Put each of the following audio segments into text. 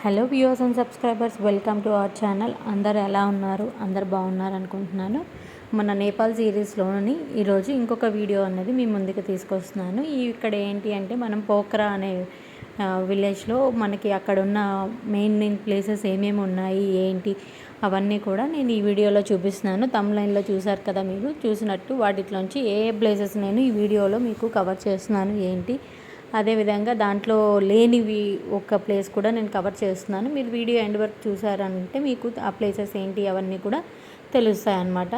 Hello viewers and subscribers, welcome to our channel. అందరు ఎలా ఉన్నారు? అందరు బాగున్నారు అనుకుంటున్నాను. మన నేపాల్ సిరీస్లోని ఈరోజు ఇంకొక వీడియో అనేది మీ ముందుకు తీసుకొస్తున్నాను. ఇక్కడ ఏంటి అంటే మనం పోఖ్రా అనే విలేజ్లో మనకి అక్కడ ఉన్న మెయిన్ ప్లేసెస్ ఏమేమి ఉన్నాయి ఏంటి అవన్నీ కూడా నేను ఈ వీడియోలో చూపిస్తున్నాను. తమ్లైన్లో చూసారు కదా, మీరు చూసినట్టు వాటిలోంచి ఏ ప్లేసెస్ నేను ఈ వీడియోలో మీకు కవర్ చేస్తున్నాను ఏంటి, అదేవిధంగా దాంట్లో లేనివి ఒక ప్లేస్ కూడా నేను కవర్ చేస్తున్నాను. మీరు వీడియో ఎండ్ వరకు చూసారంటే మీకు ఆ ప్లేసెస్ ఏంటి అవన్నీ కూడా తెలుస్తాయి అన్నమాట.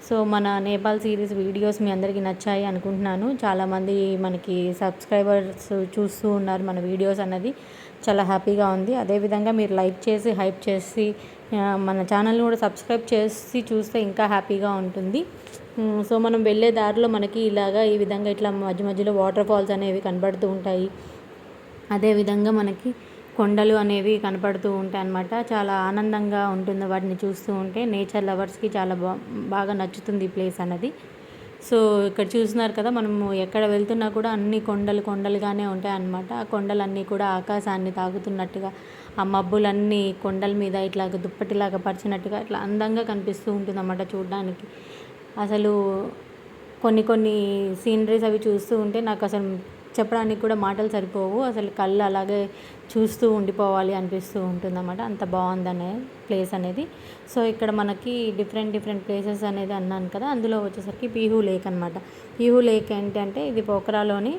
సో మన నేపాల్ సిరీస్ వీడియోస్ మీ అందరికీ నచ్చాయి అనుకుంటున్నాను. చాలామంది మనకి సబ్స్క్రైబర్స్ చూస్తూ ఉన్నారు. మన వీడియోస్ అన్నది చాలా హ్యాపీగా ఉంది. అదేవిధంగా మీరు లైక్ చేసి హైప్ చేసి మన ఛానల్ని కూడా సబ్స్క్రైబ్ చేసి చూస్తే ఇంకా హ్యాపీగా ఉంటుంది. సో మనం వెళ్ళే దారిలో మనకి ఈ విధంగా ఇట్లా మధ్యలో వాటర్ ఫాల్స్ అనేవి కనబడుతూ ఉంటాయి. అదేవిధంగా మనకి కొండలు అనేవి కనపడుతూ ఉంటాయి అన్నమాట. చాలా ఆనందంగా ఉంటుంది వాటిని చూస్తూ ఉంటే. నేచర్ లవర్స్కి చాలా బాగా నచ్చుతుంది ఈ ప్లేస్ అన్నది. సో ఇక్కడ చూస్తున్నారు కదా, మనము ఎక్కడ వెళ్తున్నా కూడా అన్ని కొండలుగానే ఉంటాయి అన్నమాట. ఆ కొండలన్నీ కూడా ఆకాశాన్ని తాకుతున్నట్టుగా, ఆ మబ్బులన్నీ కొండల మీద ఇట్లా దుప్పటిలాగా పరిచినట్టుగా ఇట్లా అందంగా కనిపిస్తూ ఉంటుంది అన్నమాట చూడడానికి. అసలు కొన్ని సీనరీస్ అవి చూస్తూ ఉంటే నాకు అసలు చెప్పడానికి కూడా మాటలు సరిపోవు. అసలు కళ్ళు అలాగే చూస్తూ ఉండిపోవాలి అనిపిస్తూ ఉంటుందన్నమాట. అంత బాగుందనే ప్లేస్ అనేది. సో ఇక్కడ మనకి డిఫరెంట్ ప్లేసెస్ అనేది అన్నాను కదా, అందులో వచ్చేసరికి పీహూ లేక్ అనమాట. పీహూ లేక్ ఏంటంటే ఇది పోఖ్రాలోని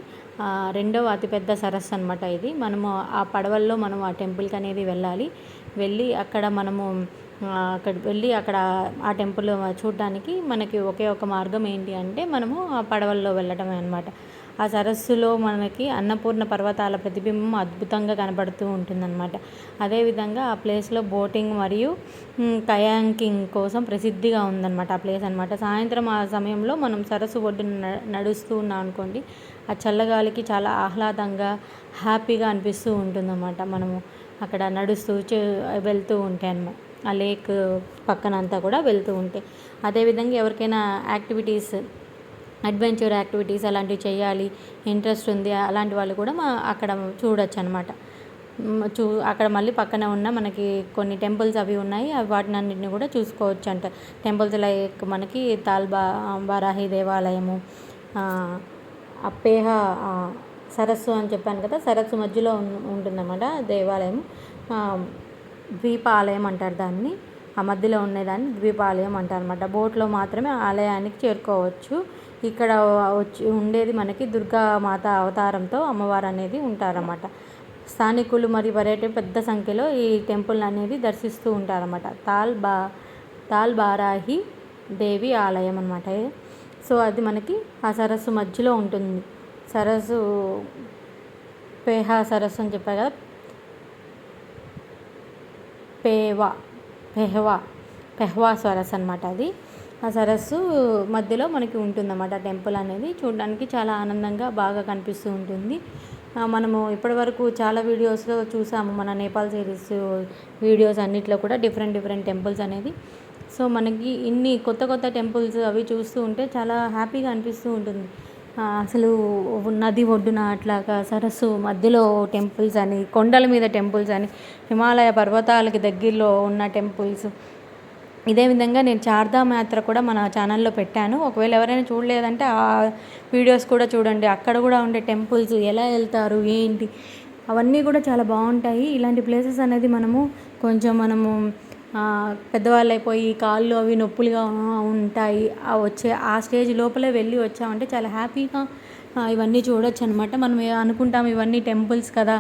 రెండవ అతిపెద్ద సరస్సు అనమాట. ఇది మనము ఆ పడవల్లో మనం ఆ టెంపుల్కి అనేది వెళ్ళి అక్కడ మనము అక్కడ ఆ టెంపుల్ చూడడానికి మనకి ఒకే ఒక మార్గం ఏంటి అంటే మనము ఆ పడవల్లో వెళ్ళటమే అనమాట. ఆ సరస్సులో మనకి అన్నపూర్ణ పర్వతాల ప్రతిబింబం అద్భుతంగా కనబడుతూ ఉంటుందన్నమాట. అదేవిధంగా ఆ ప్లేస్లో బోటింగ్ మరియు కయాంకింగ్ కోసం ప్రసిద్ధిగా ఉందన్నమాట ఆ ప్లేస్ అనమాట. సాయంత్రం ఆ సమయంలో మనం సరస్సు ఒడ్డున నడుస్తూ ఉన్నాం అనుకోండి, ఆ చల్లగాలికి చాలా ఆహ్లాదంగా హ్యాపీగా అనిపిస్తూ ఉంటుందన్నమాట. మనము అక్కడ నడుస్తూ వెళ్తూ ఉంటే అన్నమాట, ఆ లేక్ పక్కన అంతా కూడా వెళ్తూ ఉంటే. అదేవిధంగా ఎవరికైనా అడ్వెంచర్ యాక్టివిటీస్ అలాంటివి చేయాలి ఇంట్రెస్ట్ ఉంది అలాంటి వాళ్ళు కూడా అక్కడ చూడొచ్చు అనమాట. అక్కడ మళ్ళీ పక్కన ఉన్న మనకి కొన్ని టెంపుల్స్ అవి ఉన్నాయి. వాటిని అన్నింటిని కూడా చూసుకోవచ్చు అంట. టెంపుల్స్ లైక్ మనకి బారాహి దేవాలయము, అప్పేహ సరస్సు అని చెప్పాను కదా, సరస్సు మధ్యలో ఉంటుందన్నమాట దేవాలయం. ద్వీపాలయం అంటారు దాన్ని. ఆ మధ్యలో ఉండేదాన్ని ద్వీపాలయం అంటారు అనమాట. బోట్లో మాత్రమే ఆలయానికి చేరుకోవచ్చు. ఇక్కడ ఉండేది మనకి దుర్గామాత అవతారంతో అమ్మవారు అనేది ఉంటారన్నమాట. స్థానికులు మరియు పర్యాటకులు పెద్ద సంఖ్యలో ఈ టెంపుల్ అనేది దర్శిస్తూ ఉంటారన్నమాట. తాల్ బారాహి దేవి ఆలయం అనమాట. సో అది మనకి ఆ సరస్సు మధ్యలో ఉంటుంది. సరస్సు పేహా సరస్సు అని చెప్పారు కదా, పెహ్వా సరస్సు అనమాట. అది ఆ సరస్సు మధ్యలో మనకి ఉంటుందన్నమాట టెంపుల్ అనేది. చూడడానికి చాలా ఆనందంగా బాగా కనిపిస్తూ ఉంటుంది. మనము ఇప్పటివరకు చాలా వీడియోస్లో చూసాము మన నేపాల్ సిరీస్ వీడియోస్ అన్నిట్లో కూడా డిఫరెంట్ టెంపుల్స్ అనేది. సో మనకి ఇన్ని కొత్త టెంపుల్స్ అవి చూస్తూ ఉంటే చాలా హ్యాపీగా అనిపిస్తూ ఉంటుంది. అసలు నది ఒడ్డున అట్లాగా సరస్సు మధ్యలో టెంపుల్స్ అని, కొండల మీద టెంపుల్స్ అని, హిమాలయ పర్వతాలకి దగ్గరలో ఉన్న టెంపుల్స్. ఇదే విధంగా నేను చార్ధామ్ యాత్ర కూడా మన ఛానల్లో పెట్టాను. ఒకవేళ ఎవరైనా చూడలేదంటే ఆ వీడియోస్ కూడా చూడండి. అక్కడ కూడా ఉండే టెంపుల్స్ ఎలా వెళ్తారు ఏంటి అవన్నీ కూడా చాలా బాగుంటాయి. ఇలాంటి ప్లేసెస్ అనేది మనము పెద్దవాళ్ళు అయిపోయి కాళ్ళు అవి నొప్పులుగా ఉంటాయి, ఆ స్టేజ్ లోపలే వెళ్ళి వచ్చామంటే చాలా హ్యాపీగా ఇవన్నీ చూడొచ్చు అనమాట. మనం అనుకుంటాం ఇవన్నీ టెంపుల్స్ కదా,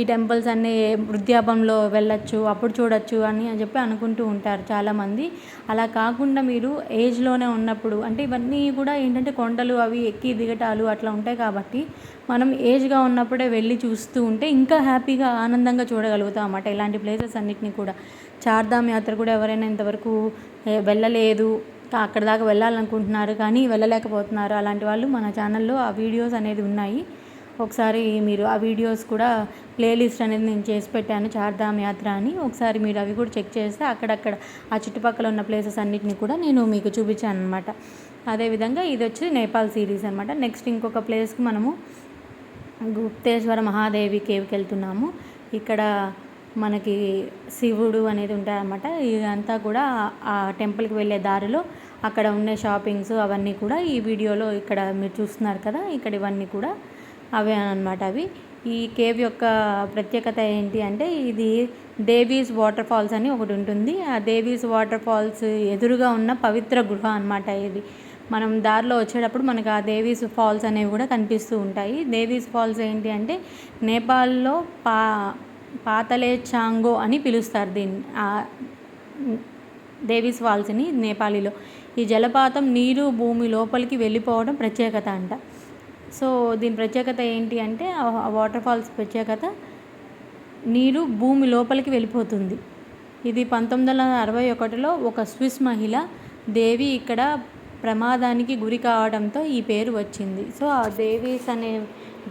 ఈ టెంపుల్స్ అన్నీ వృద్ధాపంలో వెళ్ళొచ్చు అప్పుడు చూడొచ్చు అని చెప్పి అనుకుంటూ ఉంటారు చాలామంది. అలా కాకుండా మీరు ఏజ్లోనే ఉన్నప్పుడు, అంటే ఇవన్నీ కూడా ఏంటంటే కొండలు అవి ఎక్కి దిగటాలు అట్లా ఉంటాయి కాబట్టి మనం ఏజ్గా ఉన్నప్పుడే వెళ్ళి చూస్తూ ఉంటే ఇంకా హ్యాపీగా ఆనందంగా చూడగలుగుతాం అన్నమాట ఇలాంటి ప్లేసెస్ అన్నిటినీ కూడా. చార్ధామ్ యాత్ర కూడా ఎవరైనా ఇంతవరకు వెళ్ళలేదు, అక్కడ దాకా వెళ్ళాలనుకుంటున్నారు కానీ వెళ్ళలేకపోతున్నారు, అలాంటి వాళ్ళు మన ఛానల్లో ఆ వీడియోస్ అనేది ఉన్నాయి. ఒకసారి మీరు ఆ వీడియోస్ కూడా ప్లేలిస్ట్ అనేది నేను చేసి పెట్టాను, చార్ధామ్ యాత్ర అని. ఒకసారి మీరు అవి కూడా చెక్ చేస్తే అక్కడక్కడ ఆ చుట్టుపక్కల ఉన్న ప్లేసెస్ అన్నిటిని కూడా నేను మీకు చూపించాను అనమాట. అదేవిధంగా ఇది వచ్చి నేపాల్ సిరీస్ అనమాట. నెక్స్ట్ ఇంకొక ప్లేస్కి మనము గుప్తేశ్వర మహాదేవి కేవ్కి వెళ్తున్నాము. ఇక్కడ మనకి శివుడు అనేది ఉంటారన్నమాట. ఇదంతా కూడా ఆ టెంపుల్కి వెళ్ళే దారిలో అక్కడ ఉండే షాపింగ్స్ అవన్నీ కూడా ఈ వీడియోలో ఇక్కడ మీరు చూస్తున్నారు కదా, ఇక్కడ ఇవన్నీ కూడా అవే అన్నమాట. అవి ఈ కేవ్ యొక్క ప్రత్యేకత ఏంటి అంటే ఇది దేవీస్ వాటర్ ఫాల్స్ అని ఒకటి ఉంటుంది. ఆ దేవీస్ వాటర్ ఫాల్స్ ఎదురుగా ఉన్న పవిత్ర గృహ అన్నమాట. ఇది మనం దారిలో వచ్చేటప్పుడు మనకు ఆ దేవీస్ ఫాల్స్ అనేవి కూడా కనిపిస్తూ ఉంటాయి. దేవీస్ ఫాల్స్ ఏంటి అంటే నేపాల్లో పాతలే చాంగో అని పిలుస్తారు దీన్ని, దేవీస్ ఫాల్స్ని నేపాలీలో. ఈ జలపాతం నీరు భూమి లోపలికి వెళ్ళిపోవడం ప్రత్యేకత అంట. సో దీని ప్రత్యేకత ఏంటి అంటే ఆ వాటర్ ఫాల్స్ ప్రత్యేకత నీరు భూమి లోపలికి వెళ్ళిపోతుంది. ఇది 1961లో ఒక స్విస్ మహిళ దేవి ఇక్కడ ప్రమాదానికి గురి కావడంతో ఈ పేరు వచ్చింది. సో ఆ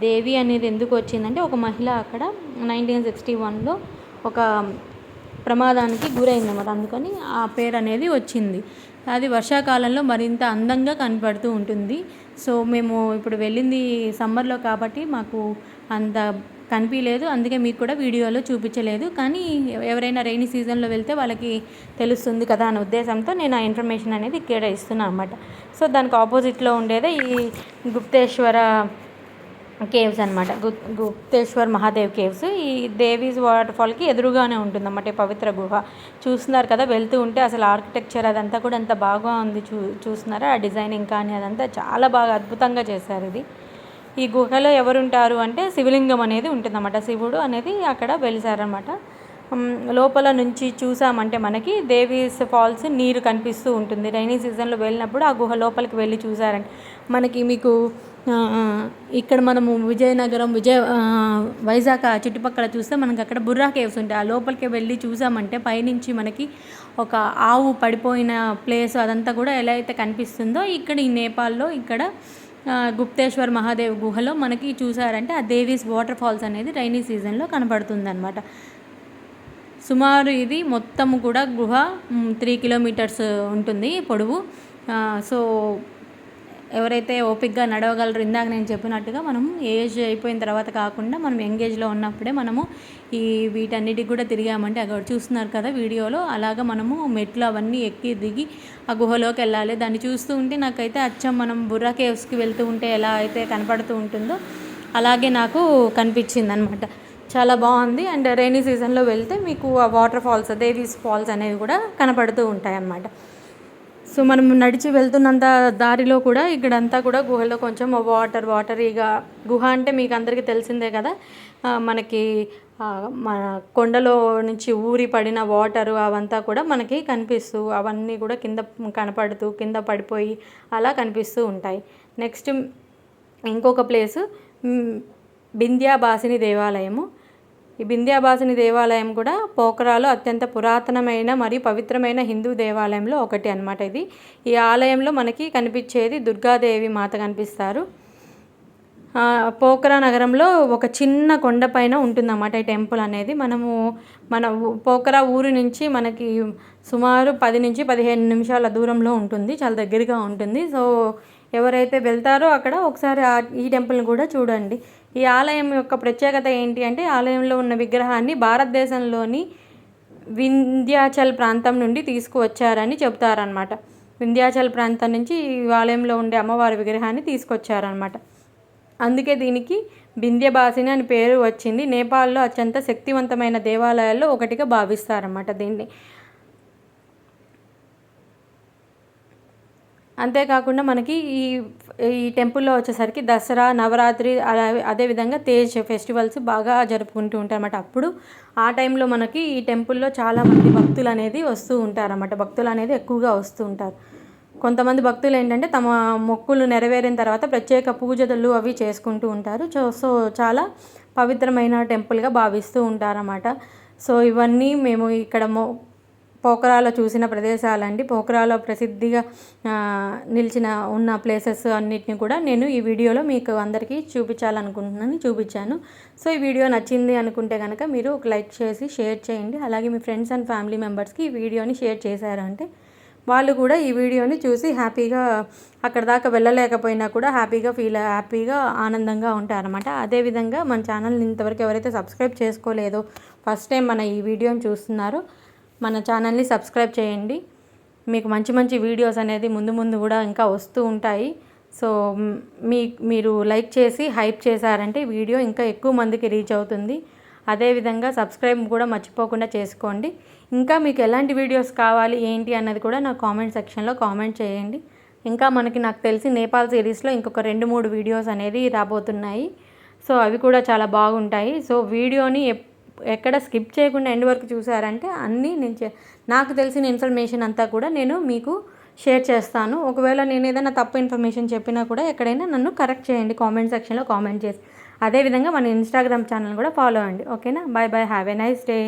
దేవి అనేది ఎందుకు వచ్చిందంటే ఒక మహిళ అక్కడ 1961లో ఒక ప్రమాదానికి గురైందన్నమాట. అందుకని ఆ పేరు అనేది వచ్చింది. అది వర్షాకాలంలో మరింత అందంగా కనపడుతూ ఉంటుంది. సో మేము ఇప్పుడు వెళ్ళింది సమ్మర్లో కాబట్టి మాకు అంత కనిపించలేదు, అందుకే మీకు కూడా వీడియోలో చూపించలేదు. కానీ ఎవరైనా రైనీ సీజన్లో వెళ్తే వాళ్ళకి తెలుస్తుంది కదా అనే ఉద్దేశంతో నేను ఆ ఇన్ఫర్మేషన్ అనేది ఇక్కడ ఇస్తున్నాను అన్నమాట. సో దానికి ఆపోజిట్లో ఉండేదే ఈ గుప్తేశ్వర కేవ్స్ అనమాట. గుప్తేశ్వర్ మహాదేవ్ కేవ్స్ ఈ దేవీస్ వాటర్ ఫాల్కి ఎదురుగానే ఉంటుందన్నమాట ఈ పవిత్ర గుహ. చూస్తున్నారు కదా, వెళ్తూ ఉంటే అసలు ఆర్కిటెక్చర్ అదంతా కూడా ఎంత బాగా ఉంది. చూస్తున్నారా ఆ డిజైనింగ్ కానీ అదంతా చాలా బాగా అద్భుతంగా చేశారు. ఇది ఈ గుహలో ఎవరుంటారు అంటే శివలింగం అనేది ఉంటుందన్నమాట. శివుడు అనేది అక్కడ వెలిసారనమాట. లోపల నుంచి చూసామంటే మనకి దేవీస్ ఫాల్స్ నీరు కనిపిస్తూ ఉంటుంది. రైనీ సీజన్లో వెళ్ళినప్పుడు ఆ గుహ లోపలికి వెళ్ళి చూసారంటే మనకి మీకు ఇక్కడ మనము విజయనగరం వైజాగ్ చుట్టుపక్కల చూస్తే మనకి అక్కడ బుర్రా కేవ్స్ ఉంటాయి. ఆ లోపలికి వెళ్ళి చూసామంటే పైనుంచి మనకి ఒక ఆవు పడిపోయిన ప్లేస్ అదంతా కూడా ఎలా అయితే కనిపిస్తుందో ఇక్కడ ఈ నేపాల్లో ఇక్కడ గుప్తేశ్వర్ మహాదేవ్ గుహలో మనకి చూసారంటే ఆ దేవీస్ వాటర్ ఫాల్స్ అనేది రైనీ సీజన్లో కనపడుతుంది అనమాట. సుమారు ఇది మొత్తం కూడా గుహ 3 కిలోమీటర్స్ ఉంటుంది పొడవు. సో ఎవరైతే ఓపిక్గా నడవగలరు, ఇందాక నేను చెప్పినట్టుగా మనం ఏజ్ అయిపోయిన తర్వాత కాకుండా మనం ఎంగేజ్లో ఉన్నప్పుడే మనము వీటన్నిటికి కూడా తిరిగామంటే అక్కడ చూస్తున్నారు కదా వీడియోలో, అలాగా మనము మెట్లు అవన్నీ ఎక్కి దిగి ఆ గుహలోకి వెళ్ళాలి. దాన్ని చూస్తూ ఉంటే నాకైతే అచ్చం మనం బుర్రా కేవ్స్కి వెళ్తూ ఉంటే ఎలా అయితే కనపడుతూ ఉంటుందో అలాగే నాకు కనిపించింది అనమాట. చాలా బాగుంది. అండ్ రైనీ సీజన్లో వెళ్తే మీకు ఆ వాటర్ ఫాల్స్ దేవీస్ ఫాల్స్ అనేవి కూడా కనపడుతూ ఉంటాయి అన్నమాట. సో మనం నడిచి వెళ్తున్నంత దారిలో కూడా ఇక్కడంతా కూడా గుహలో కొంచెం వాటర్ ఇక గుహ అంటే మీకు అందరికీ తెలిసిందే కదా, మనకి మన కొండలో నుంచి ఊరి పడిన వాటరు అవంతా కూడా మనకి కనిపిస్తూ అవన్నీ కూడా కనపడుతూ కింద పడిపోయి అలా కనిపిస్తూ ఉంటాయి. నెక్స్ట్ ఇంకొక ప్లేసు బింధ్యాబాసిని దేవాలయము. ఈ బింధ్యాబాసిని దేవాలయం కూడా పోఖరాలో అత్యంత పురాతనమైన మరియు పవిత్రమైన హిందూ దేవాలయంలో ఒకటి అన్నమాట. ఇది ఈ ఆలయంలో మనకి కనిపించేది దుర్గాదేవి మాత కనిపిస్తారు. పోఖరా నగరంలో ఒక చిన్న కొండపైన ఉంటుందన్నమాట ఈ టెంపుల్ అనేది. మన పోఖరా ఊరి నుంచి మనకి సుమారు 10 నుంచి 15 నిమిషాల దూరంలో ఉంటుంది, చాలా దగ్గరగా ఉంటుంది. సో ఎవరైతే వెళ్తారో అక్కడ ఒకసారి ఈ టెంపుల్ని కూడా చూడండి. ఈ ఆలయం యొక్క ప్రత్యేకత ఏంటి అంటే ఆలయంలో ఉన్న విగ్రహాన్ని భారతదేశంలోని వింధ్యాచల్ ప్రాంతం నుండి తీసుకువచ్చారని చెప్తారనమాట. వింధ్యాచల్ ప్రాంతం నుంచి ఈ ఆలయంలో ఉండే అమ్మవారి విగ్రహాన్ని తీసుకొచ్చారనమాట. అందుకే దీనికి బింధ్యబాసిని అని పేరు వచ్చింది. నేపాల్లో అత్యంత శక్తివంతమైన దేవాలయాల్లో ఒకటిగా భావిస్తారన్నమాట దీన్ని. అంతేకాకుండా మనకి ఈ టెంపుల్లో వచ్చేసరికి దసరా, నవరాత్రి అదేవిధంగా తేజ్ ఫెస్టివల్స్ బాగా జరుపుకుంటూ ఉంటారన్నమాట. అప్పుడు ఆ టైంలో మనకి ఈ టెంపుల్లో చాలామంది భక్తులు అనేది వస్తూ ఉంటారన్నమాట. భక్తులు అనేది ఎక్కువగా వస్తూ ఉంటారు. కొంతమంది భక్తులు ఏంటంటే తమ మొక్కులు నెరవేరిన తర్వాత ప్రత్యేక పూజలు అవి చేసుకుంటూ ఉంటారు. సో చాలా పవిత్రమైన టెంపుల్గా భావిస్తూ ఉంటారన్నమాట. సో ఇవన్నీ మేము ఇక్కడ పోఖరాలో చూసిన ప్రదేశాలండి. పోఖరాలో ప్రసిద్ధిగా ఉన్న ప్లేసెస్ అన్నిటిని కూడా నేను ఈ వీడియోలో మీకు అందరికీ చూపించాను. సో ఈ వీడియో నచ్చింది అనుకుంటే కనుక మీరు ఒక లైక్ చేసి షేర్ చేయండి. అలాగే మీ ఫ్రెండ్స్ అండ్ ఫ్యామిలీ మెంబర్స్కి ఈ వీడియోని షేర్ చేశారంటే వాళ్ళు కూడా ఈ వీడియోని చూసి హ్యాపీగా అక్కడ దాకా వెళ్ళలేకపోయినా కూడా హ్యాపీగా ఆనందంగా ఉంటారన్నమాట. అదేవిధంగా మన ఛానల్ని ఇంతవరకు ఎవరైతే సబ్స్క్రైబ్ చేసుకోలేదో ఫస్ట్ టైం మన ఈ వీడియోని చూస్తున్నారో మన ఛానల్ని సబ్స్క్రైబ్ చేయండి. మీకు మంచి మంచి వీడియోస్ అనేది ముందు ముందు కూడా ఇంకా వస్తూ ఉంటాయి. సో మీరు లైక్ చేసి హైప్ చేశారంటే వీడియో ఇంకా ఎక్కువ మందికి రీచ్ అవుతుంది. అదేవిధంగా సబ్స్క్రైబ్ కూడా మర్చిపోకుండా చేసుకోండి. ఇంకా మీకు ఎలాంటి వీడియోస్ కావాలి ఏంటి అన్నది కూడా నాకు కామెంట్ సెక్షన్లో కామెంట్ చేయండి. ఇంకా నాకు తెలిసి నేపాల్ సిరీస్లో ఇంకొక 2-3 వీడియోస్ అనేది రాబోతున్నాయి. సో అవి కూడా చాలా బాగుంటాయి. సో వీడియోని ఎక్కడ స్కిప్ చేయకుండా ఎండ్ వరకు చూసారంటే అన్నీ నాకు తెలిసిన ఇన్ఫర్మేషన్ అంతా కూడా నేను మీకు షేర్ చేస్తాను. ఒకవేళ నేను ఏదైనా తప్పు ఇన్ఫర్మేషన్ చెప్పినా కూడా ఎక్కడైనా నన్ను కరెక్ట్ చేయండి కామెంట్ సెక్షన్లో కామెంట్ చేసి. అదేవిధంగా మన ఇన్స్టాగ్రామ్ ఛానల్ కూడా ఫాలో అవ్వండి. ఓకేనా? Bye bye, have a nice day.